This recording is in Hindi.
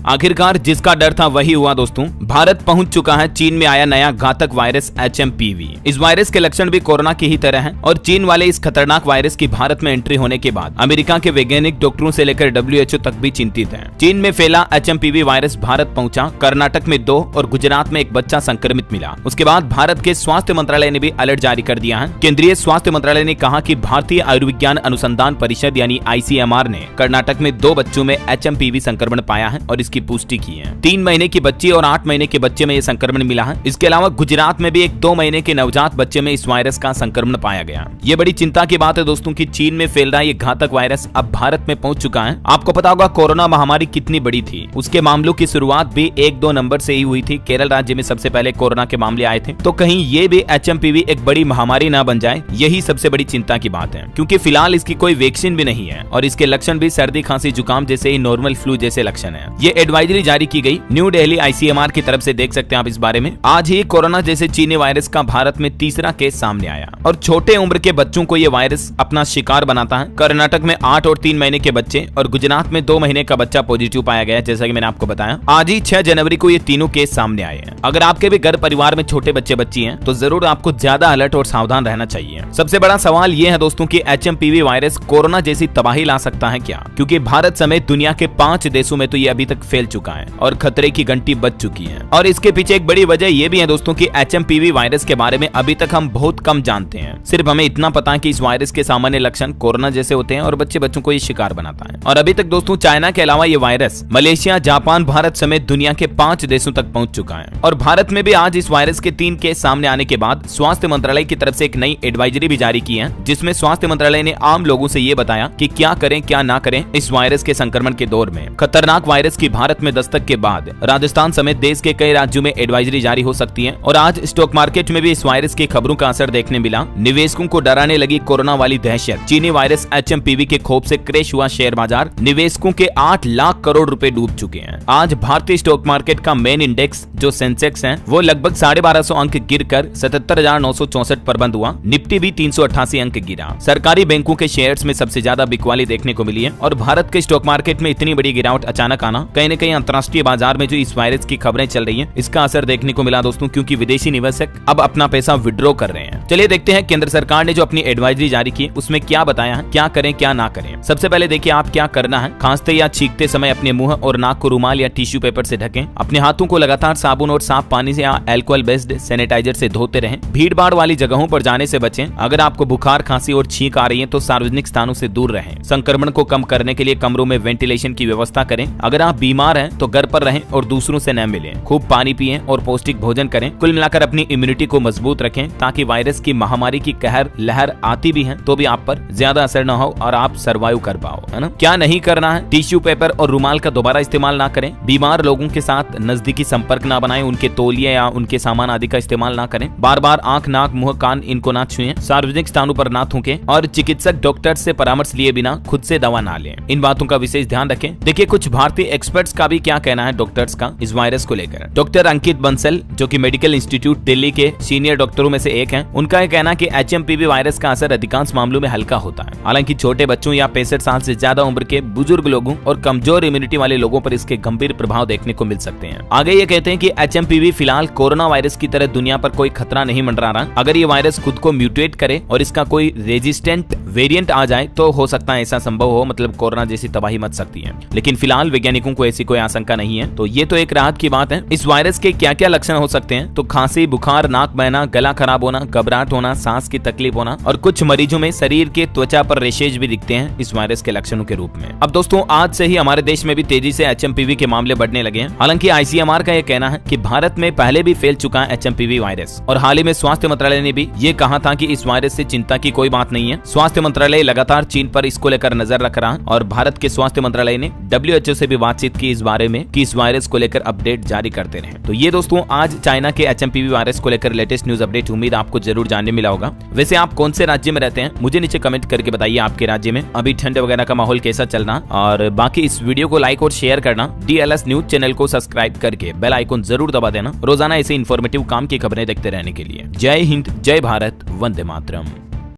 आखिरकार जिसका डर था वही हुआ दोस्तों। भारत पहुंच चुका है, चीन में आया नया घातक वायरस HMPV। इस वायरस के लक्षण भी कोरोना की ही तरह हैं और चीन वाले इस खतरनाक वायरस की भारत में एंट्री होने के बाद अमेरिका के वैज्ञानिक, डॉक्टरों से लेकर WHO तक भी चिंतित हैं। चीन में फैला HMPV वायरस भारत पहुंचा, कर्नाटक में 2 और गुजरात में एक बच्चा संक्रमित मिला। उसके बाद भारत के स्वास्थ्य मंत्रालय ने भी अलर्ट जारी कर दिया है। केंद्रीय स्वास्थ्य मंत्रालय ने कहा कि भारतीय आयुर्विज्ञान अनुसंधान परिषद यानी ICMR ने कर्नाटक में 2 बच्चों में HMPV संक्रमण पाया है और इसकी पुष्टि की है। 3 महीने की बच्ची और 8 महीने के बच्चे में यह संक्रमण मिला है। इसके अलावा गुजरात में भी एक 2 महीने के नवजात बच्चे में इस वायरस का संक्रमण पाया गया। ये बड़ी चिंता की बात है दोस्तों कि चीन में फैल रहा ये घातक वायरस अब भारत में पहुंच चुका है। आपको पता होगा कोरोना महामारी कितनी बड़ी थी। उसके मामलों की शुरुआत भी 1-2 नंबर से ही हुई थी। केरल राज्य में सबसे पहले कोरोना के मामले आए थे। तो कहीं ये भी HMPV एक बड़ी महामारी ना बन जाए, यही सबसे बड़ी चिंता की बात है, क्योंकि फिलहाल इसकी कोई वैक्सीन भी नहीं है और इसके लक्षण भी सर्दी, खांसी, जुकाम जैसे ही नॉर्मल फ्लू जैसे लक्षण है। ये एडवाइजरी जारी की गई न्यू दिल्ली ICMR की तरफ से, देख सकते हैं आप इस बारे में। आज ही कोरोना जैसे चीनी वायरस का भारत में तीसरा केस सामने आया और छोटे उम्र के बच्चों को ये वायरस अपना शिकार बनाता है। कर्नाटक में 8 और 3 महीने के बच्चे और गुजरात में 2 महीने का बच्चा पॉजिटिव पाया गया, जैसा कि मैंने आपको बताया। आज ही 6 जनवरी को ये तीनों केस सामने आए हैं। अगर आपके भी घर परिवार में छोटे बच्चे बच्ची हैं तो जरूर आपको ज्यादा अलर्ट और सावधान रहना चाहिए। सबसे बड़ा सवाल ये है दोस्तों कि HMPV वायरस कोरोना जैसी तबाही ला सकता है क्या? क्योंकि भारत समेत दुनिया के 5 देशों में तो ये अभी तक फैल चुका है और खतरे की घंटी बज चुकी है। और इसके पीछे एक बड़ी वजह ये भी है दोस्तों कि HMPV वायरस के बारे में अभी तक हम बहुत कम जानते हैं। सिर्फ हमें इतना पता है कि इस वायरस के सामान्य लक्षण कोरोना जैसे होते हैं और बच्चों को ये शिकार बनाता है। और अभी तक दोस्तों चाइना के अलावा ये वायरस मलेशिया, जापान, भारत समेत दुनिया के 5 देशों तक पहुंच चुका है। और भारत में भी आज इस वायरस के 3 केस सामने आने के बाद स्वास्थ्य मंत्रालय की तरफ से एक नई एडवाइजरी भी जारी की है, जिसमें स्वास्थ्य मंत्रालय ने आम लोगों से ये बताया कि क्या करें क्या ना करें इस वायरस के संक्रमण के दौर में। खतरनाक वायरस की भारत में दस्तक के बाद राजस्थान समेत देश के कई राज्यों में एडवाइजरी जारी हो सकती है। और आज स्टॉक मार्केट में भी इस वायरस की खबरों का असर देखने मिला। निवेशकों को डराने लगी कोरोना वाली दहशत। चीनी वायरस HMPV के खौफ से क्रैश हुआ शेयर बाजार। निवेशकों के 8 लाख करोड़ रुपए डूब चुके हैं। आज भारतीय स्टॉक मार्केट का मेन इंडेक्स जो सेंसेक्स है वो लगभग 1250 अंक गिरकर 77,964 पर बंद हुआ। निफ्टी भी 388 अंक गिरा। सरकारी बैंकों के शेयर्स में सबसे ज्यादा बिकवाली देखने को मिली है। और भारत के स्टॉक मार्केट में इतनी बड़ी गिरावट अचानक आना कहीं न कहीं अंतर्राष्ट्रीय बाजार में जो इस वायरस की खबरें चल रही है इसका असर देखने को मिला दोस्तों, क्योंकि विदेशी निवेशक अब अपना पैसा विड्रॉ कर रहे हैं। चलिए देखते हैं केंद्र सरकार ने जो अपनी एडवाइजरी जारी की उसमें क्या बताया है, क्या करें क्या ना करें। सबसे पहले देखिए आप क्या करना है। खांसते या छींकते समय अपने मुंह और नाक को रुमाल या टिश्यू पेपर से ढकें। अपने हाथों को लगातार साबुन और साफ पानी से या अल्कोहल बेस्ड सैनिटाइजर से धोते रहें। भीड़ भाड़ वाली जगहों पर जाने से बचें। अगर आपको बुखार, खांसी और छींक आ रही है तो सार्वजनिक स्थानों से दूर रहें। संक्रमण को कम करने के लिए कमरों में वेंटिलेशन की व्यवस्था करें। अगर आप बीमार हैं तो घर पर रहें और दूसरों से न मिलें। खूब पानी पिएं और पौष्टिक भोजन करें। कुल मिलाकर अपनी इम्यूनिटी को मजबूत रखें ताकि वायरस की महामारी की कहर लहर आती भी है तो भी आप पर ज्यादा असर न हो और आप सर्वाइव कर पाओ, है ना। क्या नहीं करना है, टिश्यू पेपर और रुमाल का दोबारा इस्तेमाल ना करें। बीमार लोगों के साथ नजदीकी संपर्क ना बनाएं। उनके तौलिए या उनके सामान आदि का इस्तेमाल ना करें। बार बार आंख, नाक, मुंह, कान इनको ना छुएं। सार्वजनिक स्थानों पर ना थूकें और चिकित्सक डॉक्टर से परामर्श लिए बिना खुद से दवा ना लें। इन बातों का विशेष ध्यान रखें। देखिए कुछ भारतीय एक्सपर्ट्स का भी क्या कहना है डॉक्टर्स का इस वायरस को लेकर। डॉक्टर अंकित बंसल जो कि मेडिकल इंस्टीट्यूट दिल्ली के सीनियर डॉक्टरों में से एक हैं, उनका यह कहना कि HMPV वायरस का असर अधिकांश मामलों में हल्का होता है। हालांकि छोटे बच्चों या 65 साल से ज्यादा उम्र के बुजुर्ग लोगों और कमजोर इम्यूनिटी वाले लोगों पर इसके गंभीर प्रभाव देखने को मिल सकते हैं। आगे ये कहते हैं कि HMPV फिलहाल कोरोना वायरस की तरह दुनिया पर कोई खतरा नहीं मंडरा रहा। अगर ये वायरस खुद को म्यूटेट करे और इसका कोई रेजिस्टेंट वेरिएंट आ जाए तो हो सकता है ऐसा संभव हो, मतलब कोरोना जैसी तबाही मच सकती है। लेकिन फिलहाल वैज्ञानिकों को ऐसी कोई आशंका नहीं है। तो ये तो एक राहत की बात है। इस वायरस के क्या क्या लक्षण हो सकते हैं तो खांसी, बुखार, नाक बहना, गला खराब होना, घबराहट होना, सांस की तकलीफ होना और कुछ मरीजों में शरीर के त्वचा पर रेशेज भी दिखते हैं इस वायरस के लक्षणों के रूप में। अब दोस्तों आज से ही हमारे देश में भी तेजी से HMPV के मामले बढ़ने लगे हैं। हालांकि ICMR का यह कहना है कि भारत में पहले भी फैल चुका है HMPV वायरस और हाल ही में स्वास्थ्य मंत्रालय ने भी ये कहा था कि इस वायरस से चिंता की कोई बात नहीं है। स्वास्थ्य मंत्रालय लगातार चीन पर इसको लेकर नजर रख रहा है और भारत के स्वास्थ्य मंत्रालय ने WHO से भी बातचीत की इस बारे में कि इस वायरस को लेकर अपडेट जारी करते रहे। तो ये दोस्तों आज चाइना के HMPV वायरस को लेकर लेटेस्ट न्यूज अपडेट उम्मीद आपको जरूर जानने मिला होगा। वैसे आप कौन से राज्य में रहते हैं मुझे नीचे कमेंट करके बताइए आपके राज्य में अभी ठंड वगैरह का माहौल कैसा चल रहा। और बाकी इस वीडियो को लाइक और शेयर करना। DLS न्यूज चैनल को सब्सक्राइब करके बेल आइकन जरूर दबा देना रोजाना ऐसे इन्फॉर्मेटिव काम की खबरें देखते रहने के लिए। जय हिंद, जय भारत, वंदे मातरम।